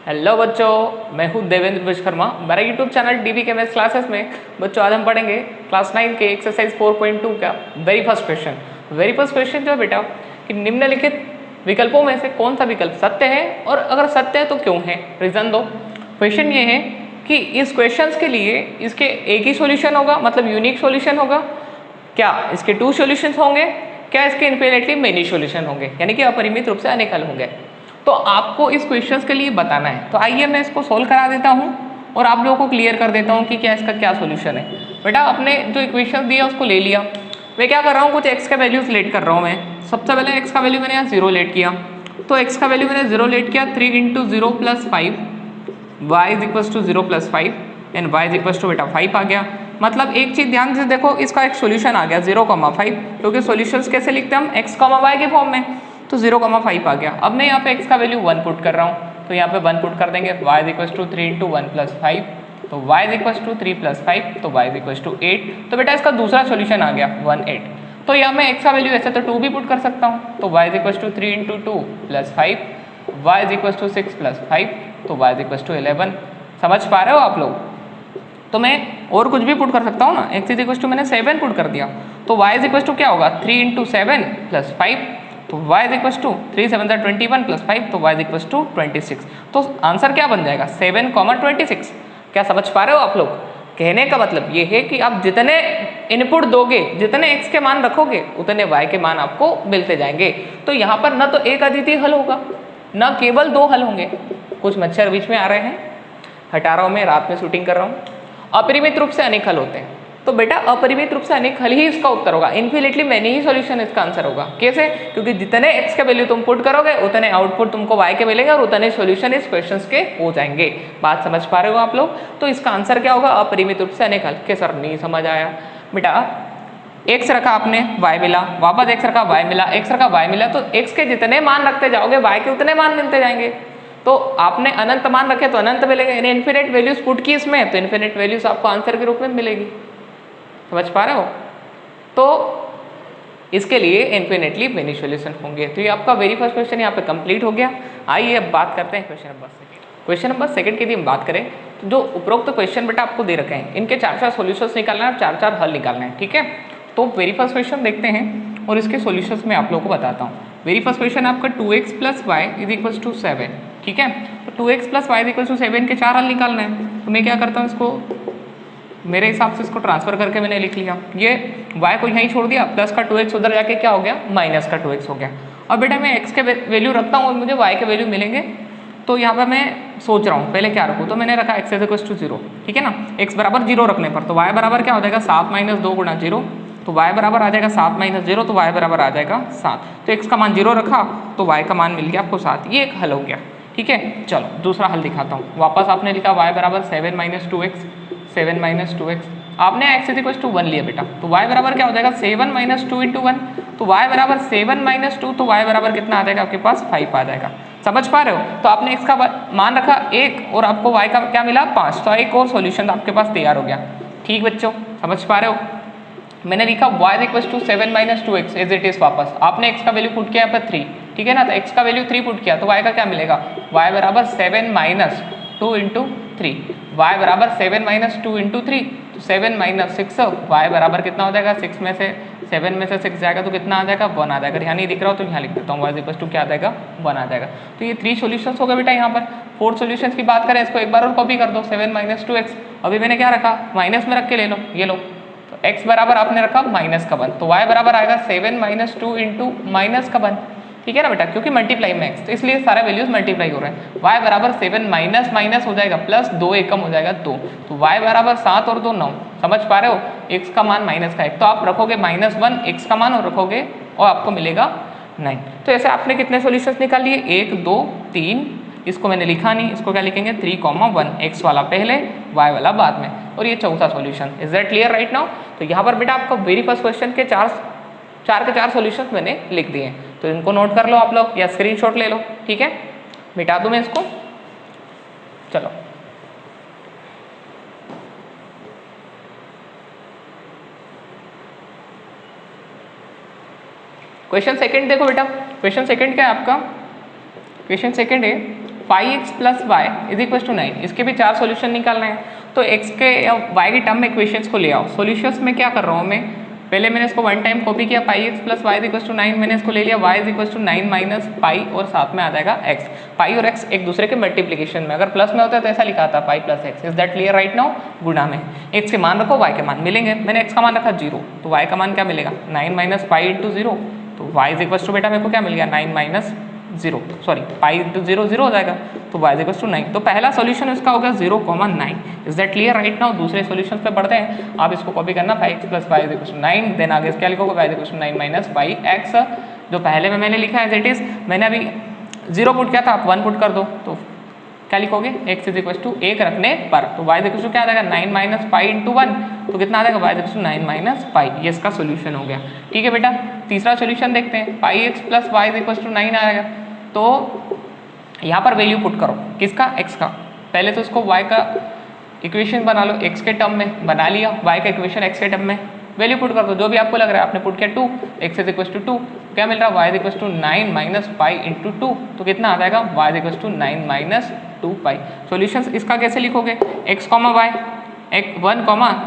Hello बच्चों, मैं हूं देवेंद्र विश्वकर्मा। मेरा यूट्यूब चैनल डीबी के मैथ्स क्लासेस में बच्चों आज हम पढ़ेंगे क्लास 9 के एक्सरसाइज 4.2 का very first question. Very first question जो है बेटा कि निम्नलिखित विकल्पों में से कौन सा विकल्प सत्य है और अगर सत्य है तो क्यों है, रीजन दो। क्वेश्चन ये है कि इस क्वेश्चन के लिए इसके एक ही सोल्यूशन होगा, मतलब यूनिक सोल्यूशन होगा, क्या इसके 2 सॉल्यूशंस होंगे, क्या इसके इन्फिनिटली मेनी सॉल्यूशन होंगे, यानी कि अपरिमित रूप से अनेक हल होंगे। तो आपको इस क्वेश्चंस के लिए बताना है। तो आइए मैं इसको सोल्व करा देता हूँ और आप लोगों को क्लियर कर देता हूँ कि क्या इसका क्या सॉल्यूशन है। बेटा आपने जो इक्वेशन दिया उसको ले लिया। मैं क्या कर रहा हूँ, कुछ एक्स का वैल्यूज लेट कर रहा हूँ। मैं सबसे पहले एक्स का वैल्यू मैंने यहाँ 0 लेट किया, तो एक्स का वैल्यू मैंने 0 लेट किया 3 × 0 + 5 y = 0 + 5 एंड y = बेटा 5 आ गया। मतलब एक चीज ध्यान से देखो, इसका एक सोल्यूशन आ गया 0,5, क्योंकि सॉल्यूशंस कैसे लिखते हैं हम, x, y के फॉर्म में, तो 0,5 आ गया। अब मैं यहाँ पे x का वैल्यू 1 पुट कर रहा हूँ, तो यहाँ पे 1 पुट कर देंगे, y = 3 × 1 + 5, तो y = 3 + 5, तो y = 8। तो बेटा इसका दूसरा सॉल्यूशन आ गया 1 8। तो यहाँ मैं x का वैल्यू ऐसे तो 2 भी पुट कर सकता हूँ, तो y = 3 × 2 + 5, y = 6 + 5, तो y = 11। समझ पा रहे हो आप लोग? तो मैं और कुछ भी पुट कर सकता हूँ ना, x = मैंने 7 पुट कर दिया, तो y = क्या होगा 3 × 7 + 5, तो y = 3 7 21 + 5, तो y = 26। तो आंसर क्या बन जाएगा 7,26। क्या समझ पा रहे हो आप लोग? कहने का मतलब ये है कि आप जितने इनपुट दोगे, जितने x के मान रखोगे, उतने y के मान आपको मिलते जाएंगे। तो यहाँ पर न तो एक अद्वितीय हल होगा, न केवल 2 हल होंगे। कुछ मच्छर बीच में आ रहे हैं, हटा रहा हूँ, मैं रात में शूटिंग कर रहा हूँ। अपरिमित रूप से अनेक हल होते हैं, तो बेटा अपरिमित रूप से अनेक हल ही इसका उत्तर होगा। इन्फिनिटली मैनी ही सॉल्यूशन इसका आंसर होगा। कैसे? क्योंकि जितने x के वैल्यू तुम पुट करोगे उतने आउटपुट तुमको y के मिलेंगे और उतने सॉल्यूशन इस क्वेश्चंस के हो जाएंगे। बात समझ पा रहे हो आप लोग? तो इसका आंसर क्या होगा, अपरिमित रूप से अनेक हल। के सर नहीं समझ आया बेटा, x रखा आपने y मिला, वापस x रखा y मिला, x रखा y मिला, तो x के जितने मान रखते जाओगे y के उतने मान मिलते जाएंगे। तो आपने अनंत मान रखे तो अनंत मिलेंगे, यानी इन्फिनिट वैल्यूज पुट की इसमें, तो इन्फिनिट वैल्यूज आपको आंसर के रूप में मिलेगी। समझ पा रहे हो? तो इसके लिए इन्फिनिटली मेनी सॉल्यूशन होंगे। तो ये आपका वेरी फर्स्ट क्वेश्चन यहाँ पे कंप्लीट हो गया। आइए अब बात करते हैं क्वेश्चन नंबर 2। क्वेश्चन नंबर 2 की यदि हम बात करें तो जो उपरोक्त क्वेश्चन बेटा आपको दे रखे हैं, इनके 4-4 सॉल्यूशंस निकालना है, 4-4 हल निकालना है, ठीक है? तो वेरी फर्स्ट क्वेश्चन देखते हैं और इसके सॉल्यूशंस मैं आप लोगों को बताता हूँ। वेरी फर्स्ट क्वेश्चन आपका 2x + y = 7, ठीक है? तो 2x + y = 7 के 4 हल निकालना है। तो मैं क्या करता हूँ, इसको मेरे हिसाब से इसको ट्रांसफर करके मैंने लिख लिया। ये y को यहीं छोड़ दिया, प्लस का 2x उधर जाके क्या हो गया, माइनस का 2x हो गया। अब बेटा मैं x के वैल्यू रखता हूँ और मुझे y के वैल्यू मिलेंगे, तो यहाँ पर मैं सोच रहा हूँ पहले क्या रखूँ, तो मैंने रखा x = 0, ठीक है ना? x = 0 रखने पर तो y बराबर क्या हो जाएगा 7 - 2 × 0, तो y बराबर आ जाएगा 7 - 0, तो y बराबर आ जाएगा 7। तो x का मान 0 रखा तो y का मान मिल गया आपको 7। ये एक हल हो गया, ठीक है? चलो दूसरा हल दिखाता हूँ। वापस आपने लिखा y = 7 - 2x, 7 - 2x, आपने x = 1 लिया बेटा, तो y बराबर क्या हो जाएगा 7 - 2 × 1, तो y बराबर 7 - 2, तो y बराबर कितना आ जाएगा आपके पास 5 आ जाएगा। समझ पा रहे हो? तो आपने x का मान रखा 1 और आपको y का क्या मिला 5, तो एक और सॉल्यूशन आपके पास तैयार हो गया। ठीक बच्चों, समझ पा रहे हो? मैंने लिखा y = 7 - 2x as it is. वापस आपने x का वैल्यू पुट किया यहाँ पर 3, ठीक है ना? तो x का वैल्यू 3 पुट किया तो y का क्या मिलेगा, y बराबर 7 - 2 × 3, y बराबर 7 - 2 × 3, तो 7 - 6, y बराबर कितना हो जाएगा, 6 में से 7 में से 6 जाएगा तो कितना आ जाएगा 1 आ जाएगा। यहाँ नहीं दिख रहा हो तो यहाँ लिख देता हूँ, y = क्या आ जाएगा 1 आ जाएगा। तो ये 3 सॉल्यूशंस हो गए बेटा। यहाँ पर 4 सॉल्यूशंस की बात करें, इसको एक बार और कॉपी कर दो, 7 - 2x, अभी मैंने क्या रखा माइनस में रख के ले लो, ये लो, तो x बराबर आपने रखा -1, तो y बराबर आएगा 7 - 2 × -1, ठीक है ना बेटा? क्योंकि मल्टीप्लाई में x, तो इसलिए सारे वैल्यूज मल्टीप्लाई हो रहे हैं। y बराबर 7 माइनस हो जाएगा प्लस 2 एकम हो जाएगा 2, तो y बराबर 7 और 2 9। समझ पा रहे हो? x का मान माइनस का 1, तो आप रखोगे -1 x का मान और रखोगे और आपको मिलेगा 9। तो ऐसे आपने कितने सॉल्यूशंस निकाल लिए, 1 2 3, इसको मैंने लिखा नहीं, इसको क्या लिखेंगे 3,1, x वाला पहले y वाला बाद में, और ये चौथा solution. Is that clear right now? तो यहाँ पर बेटा आपको वेरी फर्स्ट क्वेश्चन के 4 सॉल्यूशन मैंने लिख दिए हैं, तो इनको नोट कर लो आप लोग या स्क्रीनशॉट ले लो, ठीक है? मिटा दूं मैं इसको, चलो। क्वेश्चन सेकंड देखो बेटा, क्वेश्चन सेकंड क्या है आपका, क्वेश्चन सेकंड है pi x plus y is equal to 9, इसके भी 4 सॉल्यूशन निकालना है। तो x के या y के टर्म में इक्वेशंस को ले आओ। सॉल्यूशंस में क्या कर रहा हूँ मैं, पहले मैंने इसको वन टाइम कॉपी किया, pi x plus y is equal to 9 मैंने इसको ले लिया, y is equal to 9 minus pi और साथ में आ जाएगा x। पाई और x एक दूसरे के मल्टीप्लीकेशन में, अगर प्लस में होता है तो ऐसा लिखा था pi plus x. Is that clear right now? गुणा में x के मान रखो, y के मान मिलेंगे। मैंने x का मान रखा 0, तो y का मान क्या मिलेगा 9 माइनस पाई इंटू 0, तो y इज इक्वल टू बेटा मेरे को क्या मिल गया 9 माइनस 0, सॉरी पाई इंटू 0 0 हो जाएगा, तो y इज इक्वल टू 9। तो पहला सॉल्यूशन इसका हो गया 0,9। Is that clear right now? दूसरे सॉल्यूशन पे बढ़ते हैं, आप इसको कॉपी करना, pi x plus y is equal to 9, then आगे क्या लिखोगे y is equal to 9 minus pi x, जो पहले में मैंने लिखा एज इट इज। मैंने अभी 0 पुट किया था, आप 1 पुट कर दो, तो क्या लिखोगे x इज इक्वल टू 1 रखने पर, तो y इज इक्वल टू क्या आ जाएगा 9 माइनस पाई इंटू 1, तो कितना आ जाएगा y is equal to 9 minus pi. ये इसका सोल्यूशन हो गया। ठीक है बेटा, तीसरा सोल्यूशन देखते हैं, pi x plus y is equal to 9 आएगा। तो यहाँ पर वैल्यू पुट करो, किसका x का। पहले तो इसको y का इक्वेशन बना लो, x के टर्म में बना लिया, y का इक्वेशन x के टर्म में वैल्यू पुट कर दो, जो भी आपको लग रहा है। आपने पुट किया 2, x इज इक्वल टू 2, क्या मिल रहा है y is equal to 9 minus pi into 2, तो कितना आ जाएगा y is equal to 9 minus 2 pi. Solution इसका कैसे लिखोगे, x comma y 1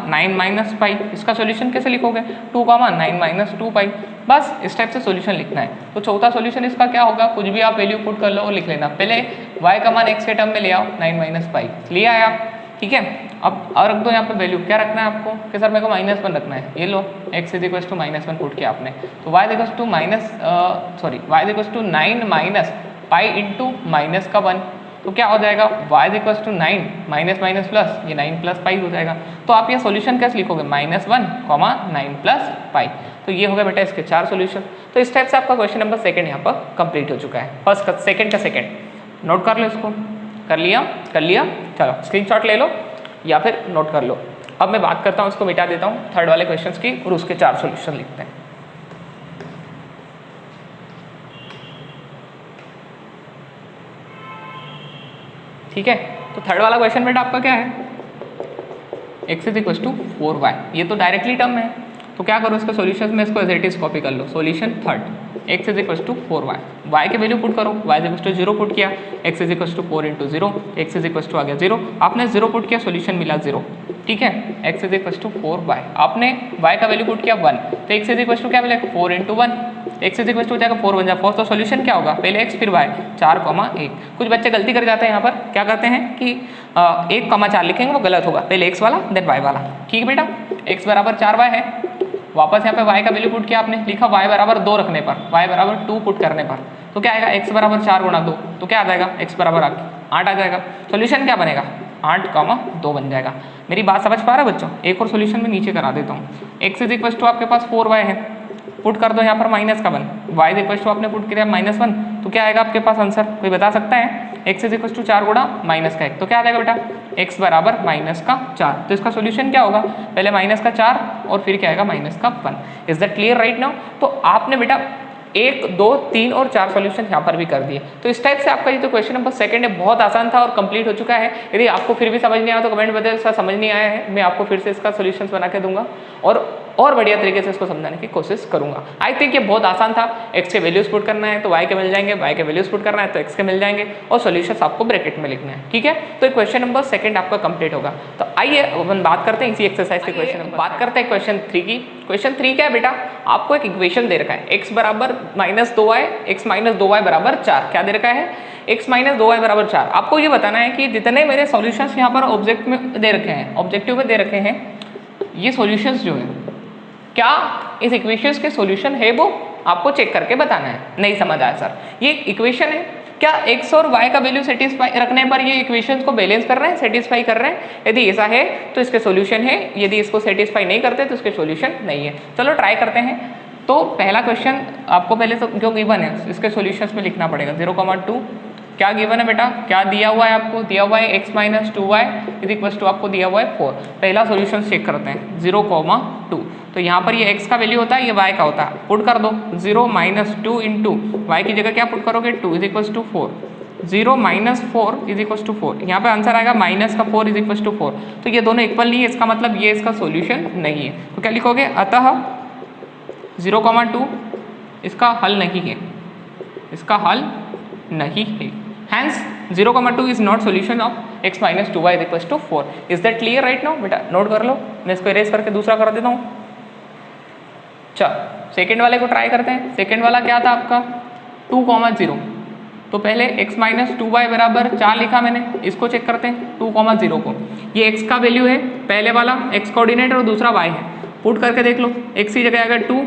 9 minus pi, इसका सोल्यूशन कैसे लिखोगे 2 9 माइनस 2 पाई। बस इस टाइप से सोल्यूशन लिखना है। तो चौथा सोल्यूशन इसका क्या होगा, कुछ भी आप वैल्यू पुट कर लो और लिख लेना। पहले y का मान x के टर्म में ले आओ 9 माइनस पाई, लिया है आप, ठीक है। अब और रख दो यहाँ पे वैल्यू, क्या रखना है आपको कि सर मेरे को -1 रखना है, ये लो x is equal to -1 put किया आपने, तो y is equal to y is equal to 9 minus pi into minus का 1, तो क्या हो जाएगा y is equal to 9 minus minus plus, ये 9 प्लस पाई हो जाएगा। तो आप ये सॉल्यूशन कैसे लिखोगे -1, 9 प्लस पाई। तो ये हो गया बेटा इसके 4 सॉल्यूशन। तो इस टाइप से आपका क्वेश्चन नंबर 2 यहाँ पर कंप्लीट हो चुका है। फर्स्ट का सेकंड नोट कर लो, इसको कर लिया, चलो स्क्रीनशॉट ले लो या फिर नोट कर लो। अब मैं बात करता हूँ, इसको मिटा देता हूँ थर्ड वाले क्वेश्चंस की और उसके 4 सॉल्यूशन लिखते हैं। ठीक है, तो थर्ड वाला क्वेश्चन बेटा आपका क्या है, x is equal to 4y, ये तो डायरेक्टली टर्म है, तो क्या करो इसका सॉल्यूशन में इसको एज इट इज कॉपी कर लो। Solution third, x is equal to 4y, y के वैल्यू पुट करो, y is equal to 0 put किया, x is equal to 4 into 0, x is equal to आ गया 0, आपने 0 पुट किया, सॉल्यूशन मिला 0, ठीक है। x is equal to 4y, आपने y का वैल्यू पुट किया 1, तो x इज इक्वल टू क्या मिलेगा 4 into 1, x is equal to हो जाएगा 4 बन जाएगा 4, तो सॉल्यूशन क्या होगा पहले x फिर y 4,1। कुछ बच्चे गलती कर जाते हैं यहाँ पर, क्या करते हैं कि 1,4 लिखेंगे, वो गलत होगा, पहले x वाला देन y वाला। ठीक बेटा, x बराबर 4y है, वापस यहाँ पे y का वैल्यू पुट किया आपने, लिखा y बराबर 2 रखने पर, y बराबर 2 पुट करने पर, तो क्या आएगा x बराबर 4 गुणा 2, तो क्या आ जाएगा x बराबर 8 आ जाएगा। सॉल्यूशन क्या बनेगा 8,2 बन जाएगा। मेरी बात समझ पा रहे हो बच्चों? एक और सॉल्यूशन में नीचे करा देता हूँ। x इज इक्वल टू आपके पास 4y है, पुट कर दो यहाँ पर -1, y इज इक्वल टू आपने पुट किया -1, तो क्या आएगा आपके पास आंसर, कोई बता सकता है? x इज इक्वल टू 4 गुणा -1, तो क्या आ जाएगा बेटा x बराबर -4। तो इसका सोल्यूशन क्या होगा, पहले -4 और फिर क्या आएगा -1। Is that clear right now? तो आपने बेटा 1, 2, 3 और 4 सॉल्यूशन यहाँ पर भी कर दिए। तो इस टाइप से आपका ये जो क्वेश्चन नंबर 2 है बहुत आसान था और कंप्लीट हो चुका है। यदि आपको फिर भी समझ नहीं आया तो कमेंट बताइए सर समझ नहीं आया है, मैं आपको फिर से इसका सॉल्यूशंस बना के दूंगा और बढ़िया तरीके से इसको समझाने की कोशिश करूंगा। आई थिंक ये बहुत आसान था। x के वैल्यूज पुट करना है तो y के मिल जाएंगे, y के वैल्यूज पुट करना है तो x के मिल जाएंगे और सॉल्यूशंस आपको ब्रैकेट में लिखना है। ठीक है, तो क्वेश्चन नंबर 2 आपका कंप्लीट होगा। तो आइए अपन बात करते हैं इसी एक्सरसाइज के क्वेश्चन नंबर, बात करते हैं क्वेश्चन 3 की। क्वेश्चन 3 क्या है बेटा, आपको एक इक्वेशन दे रखा है x बराबर -2y, x - 2y बराबर 4। क्या दे रखा है, x - 2y बराबर 4। आपको ये बताना है कि जितने मेरे सॉल्यूशंस यहाँ पर ऑब्जेक्ट में दे रखे हैं, ऑब्जेक्टिव में दे रखे हैं, ये सॉल्यूशंस जो है क्या इस इक्वेशंस के सॉल्यूशन है, वो आपको चेक करके बताना है। नहीं समझ आया सर, ये इक्वेशन है, क्या x और y का वैल्यू सेटिस्फाई रखने पर ये इक्वेशंस को बैलेंस कर रहे हैं, सेटिस्फाई कर रहे हैं? यदि ऐसा है तो इसके सॉल्यूशन है, यदि इसको सेटिस्फाई नहीं करते तो इसके सॉल्यूशन नहीं है। चलो ट्राई करते हैं। तो पहला क्वेश्चन आपको पहले तो जो गिवन है इसके सॉल्यूशंस में लिखना पड़ेगा। 0,2 क्या गिवन है बेटा, क्या दिया हुआ है आपको, दिया हुआ है x - 2y is equal to आपको दिया हुआ है 4। पहला सॉल्यूशन चेक करते हैं 0,2। तो यहाँ पर ये x का वैल्यू होता है, ये y का होता है, पुट कर दो 0 - 2 इंटू y की जगह क्या पुट करोगे 2 is equal to 4। 0 - 4 is equal to 4, यहाँ पे आंसर आएगा -4 इज इक्वल टू 4। तो ये दोनों इक्वल नहीं है, इसका मतलब ये इसका सॉल्यूशन नहीं है। तो क्या लिखोगे, अतः 0,2 इसका हल नहीं है, इसका हल नहीं है। Hence 0,2 is not solution of x minus 2y is equal to 4। Is that clear right now? बेटा नोट कर लो, मैं इसको इरेज करके दूसरा कर देता हूँ। चलो सेकेंड वाले को ट्राई करते हैं। सेकेंड वाला क्या था आपका 2,0, तो पहले x माइनस 2y बराबर 4 लिखा मैंने, इसको चेक करते हैं 2,0 को। ये x का वैल्यू है पहले वाला, x कोऑर्डिनेट और दूसरा y है। पुट करके देख लो, x की जगह अगर 2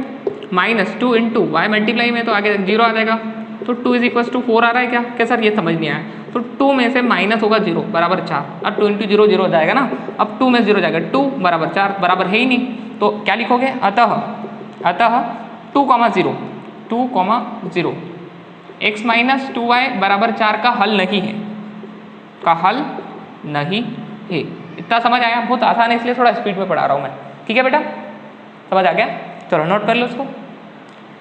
माइनस 2 इंटू वाई मल्टीप्लाई में तो आगे 0 आ जाएगा, तो 2 इज इक्वल टू 4 आ रहा है क्या? क्या सर ये समझ नहीं आया? तो 2 में से माइनस होगा 0 बराबर 4, अब 2 इंटू 0 0 हो जाएगा ना, अब 2 में 0 जाएगा, 2 बराबर 4 बराबर है ही नहीं, तो क्या लिखोगे? अतः 2,0 x माइनस 2y बराबर 4 का हल नहीं है, का हल नहीं है। इतना समझ आया? बहुत आसान है इसलिए थोड़ा स्पीड में पढ़ा रहा हूँ मैं, ठीक है बेटा? समझ आ गया? चलो नोट कर लो इसको।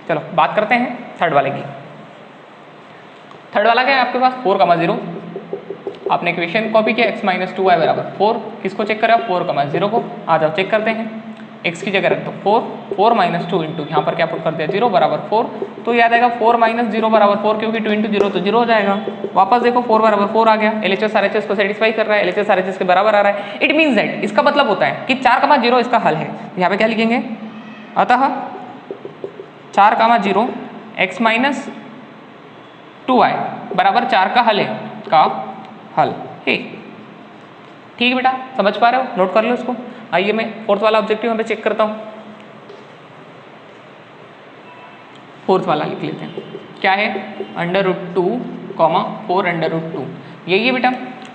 चलो बात करते हैं थर्ड वाले की। थर्ड वाला क्या है आपके पास 4,0, आपने इक्वेशन कॉपी किया x माइनस 2y बराबर 4, किसको चेक करें? 4,0 को। आ जाओ चेक करते हैं, x की जगह रख दो 4 माइनस 2 इंटू यहाँ पर क्या पुट कर दिया 0 बराबर 4, तो याद आएगा 4 माइनस 0 बराबर 4, क्योंकि 2 इंटू 0 तो 0 हो जाएगा। वापस देखो 4 बराबर 4 आ गया, LHS RHS को सेटिस्फाई कर रहा है, LHS RHS के बराबर आ रहा है। इट मीन्स दैट इसका मतलब होता है कि 4,0 इसका हल है। यहाँ पे क्या लिखेंगे? अतः 4,0 x माइनस 2y बराबर 4 का हल है, का हल है। ठीक है बेटा, समझ पा रहे हो? नोट कर लो इसको। आइए मैं फोर्थ वाला ऑब्जेक्टिव यहाँ पे चेक करता हूँ। फोर्थ वाला लिख लेते हैं, क्या है? √2, 4√2, यही है बेटा।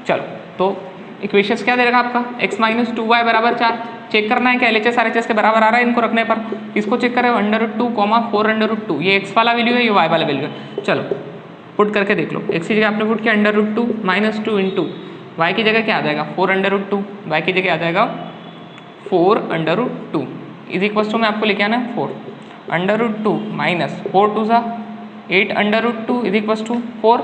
चलो तो इक्वेशंस क्या दे रखा आपका? x माइनस 2y बराबर 4, चेक करना है क्या LHS RHS के बराबर आ रहा है इनको रखने पर। इसको चेक करें √2, 4√2, ये x वाला वैल्यू है, ये y वाला वैल्यू है। चलो पुट करके देख लो, x की जगह आपने पुट किया √2 माइनस 2 इंटू y की जगह क्या आ जाएगा 4√2, y की जगह आ जाएगा 4√2 इज इक्वल टू में आपको लिखे आना है 4√2 माइनस 4 2 सा 8√2 इज इक्वल टू 4।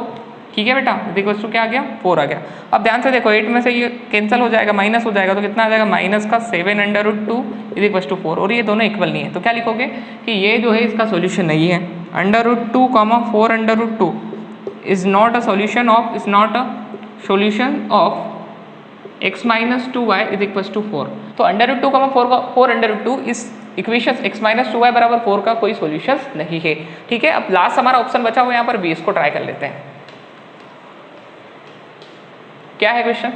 ठीक है बेटा, इज इक्वल टू क्या आ गया 4 आ गया। अब ध्यान से देखो 8 में से ये कैंसिल हो जाएगा, माइनस हो जाएगा, तो कितना आ जाएगा माइनस का 7√2 इज इक्वल टू 4, और ये दोनों इक्वल नहीं है, तो क्या लिखोगे कि ये जो है इसका सोल्यूशन नहीं है। √2, 4√2 is not a solution of, is not a solution of x minus 2y is equal to 4। तो √2, 4√2 इस इक्वेशन x माइनस 2y बराबर 4 का कोई सोल्यूशन नहीं है। ठीक है, अब लास्ट हमारा ऑप्शन बचा हुआ यहाँ पर b, इसको ट्राई कर लेते हैं। क्या है क्वेश्चन?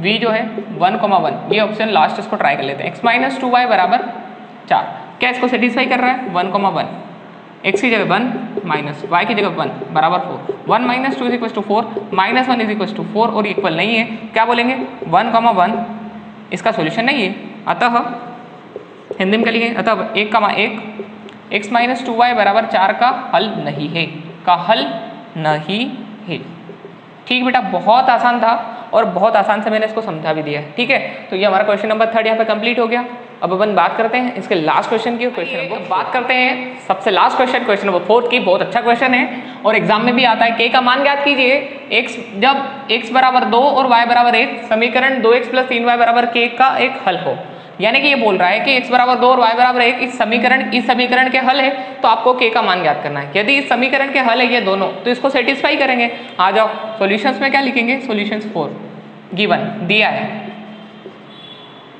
v जो है 1,1, ये ऑप्शन लास्ट, इसको ट्राई कर लेते हैं। x माइनस 2y बराबर 4, क्या इसको सेटिस्फाई कर रहा है? 1,1, x की जगह 1 माइनस y की जगह 1 बराबर 4, 1 माइनस 2 इज इक्वल टू 4, माइनस 1 इज इक्वल टू 4, और इक्वल नहीं है, क्या बोलेंगे? 1,1 इसका सोल्यूशन नहीं है। अतः हिंदी में क्या लिखेंगे? अतः 1,1 x माइनस 2y बराबर 4 का हल नहीं है, का हल नहीं है। ठीक बेटा, बहुत आसान था और बहुत आसान से मैंने इसको समझा भी दिया है। ठीक है, तो ये हमारा क्वेश्चन नंबर 3 यहाँ पे कंप्लीट हो गया। अब अपन बात करते हैं इसके लास्ट क्वेश्चन की, क्वेश्चन नंबर बात करते हैं सबसे लास्ट क्वेश्चन, क्वेश्चन नंबर 4 की। बहुत अच्छा क्वेश्चन है और एग्जाम में भी आता है। k का मान ज्ञात कीजिए, x जब x बराबर 2 और y बराबर 1 समीकरण 2x प्लस 3y बराबर k का एक हल हो। यानी कि ये बोल रहा है कि x बराबर 2 और y बराबर 1 इस समीकरण के हल है, तो आपको k का मान ज्ञात करना है। यदि इस समीकरण के हल है ये दोनों, तो इसको सेटिस्फाई करेंगे। आ जाओ सॉल्यूशंस में क्या लिखेंगे? सॉल्यूशंस 4 गिवन दिया है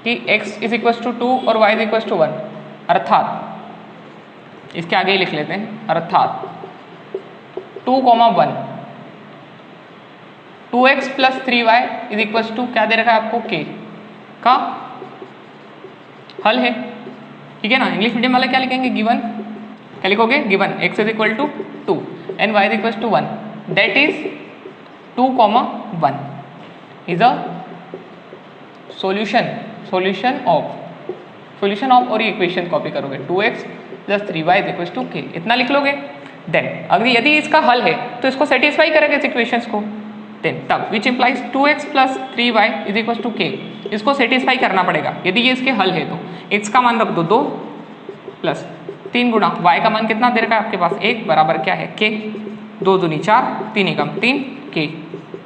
कि x इज इक्वल टू 2 और y इज इक्वल टू 1, अर्थात इसके आगे ही लिख लेते हैं, अर्थात 2,1 2x plus 3y is equal to क्या दे रखा है आपको? k का हल है। ठीक है ना, इंग्लिश मीडियम वाला क्या लिखेंगे? गिवन, क्या लिखोगे? Given x is equal to 2 and y is equal to 1, that is 2,1 is a solution of और ये इक्वेशन कॉपी करोगे 2x plus 3y is equal to k, इतना लिख लोगे। देन अगर यदि इसका हल है तो इसको सेटिस्फाई करेंगे इस इक्वेशंस को, देन तब which implies 2x plus 3y is equal to k, इसको सेटिस्फाई करना पड़ेगा। यदि ये इसके हल है तो x का मान रख दो 2 प्लस 3 गुना y का मान कितना दे रखा है आपके पास? 1 बराबर क्या है? k, 2 दूनी 4, 3 एकम 3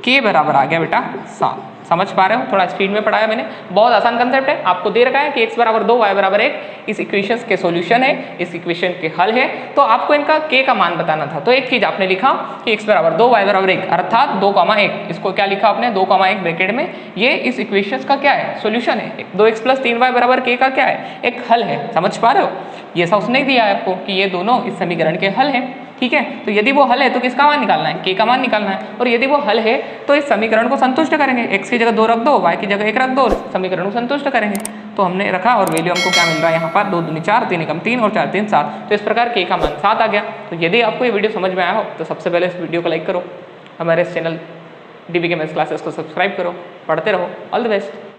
k बराबर आ गया बेटा 7। समझ पा रहे हो, थोड़ा स्पीड में पढ़ाया मैंने, बहुत आसान कंसेप्ट है। आपको दे रखा है कि x बराबर 2 y बराबर 1 इस इक्वेशंस के सॉल्यूशन है, इस इक्वेशन के हल है, तो आपको इनका k का मान बताना था। तो एक चीज आपने लिखा कि x बराबर 2 y बराबर 1 अर्थात 2,1, इसको क्या लिखा आपने 2,1 ब्रैकेट में, ये इस इक्वेशंस का क्या है सॉल्यूशन है। 2x + 3y बराबर k का क्या है एक हल है, समझ पा रहे हो। ये ऐसा उसने दिया है आपको कि ये दोनों इस समीकरण के हल हैं, ठीक है। तो यदि वो हल है तो किसका मान निकालना है, k का मान निकालना है, और यदि वो हल है तो इस समीकरण को संतुष्ट करेंगे, x की जगह 2 रख दो, y की जगह 1 रख दो, समीकरण को संतुष्ट करेंगे। तो हमने रखा और वैल्यू हमको क्या मिल रहा है यहाँ पर 2 दूनी 4, 3 एकम 3 और 4 3 7। तो इस प्रकार k का मान 7 आ गया। तो यदि आपको ये वीडियो समझ में आया हो तो सबसे पहले इस वीडियो को लाइक करो, हमारे इस चैनल DB के मैथ्स क्लासेस को सब्सक्राइब करो, पढ़ते रहो। All the best.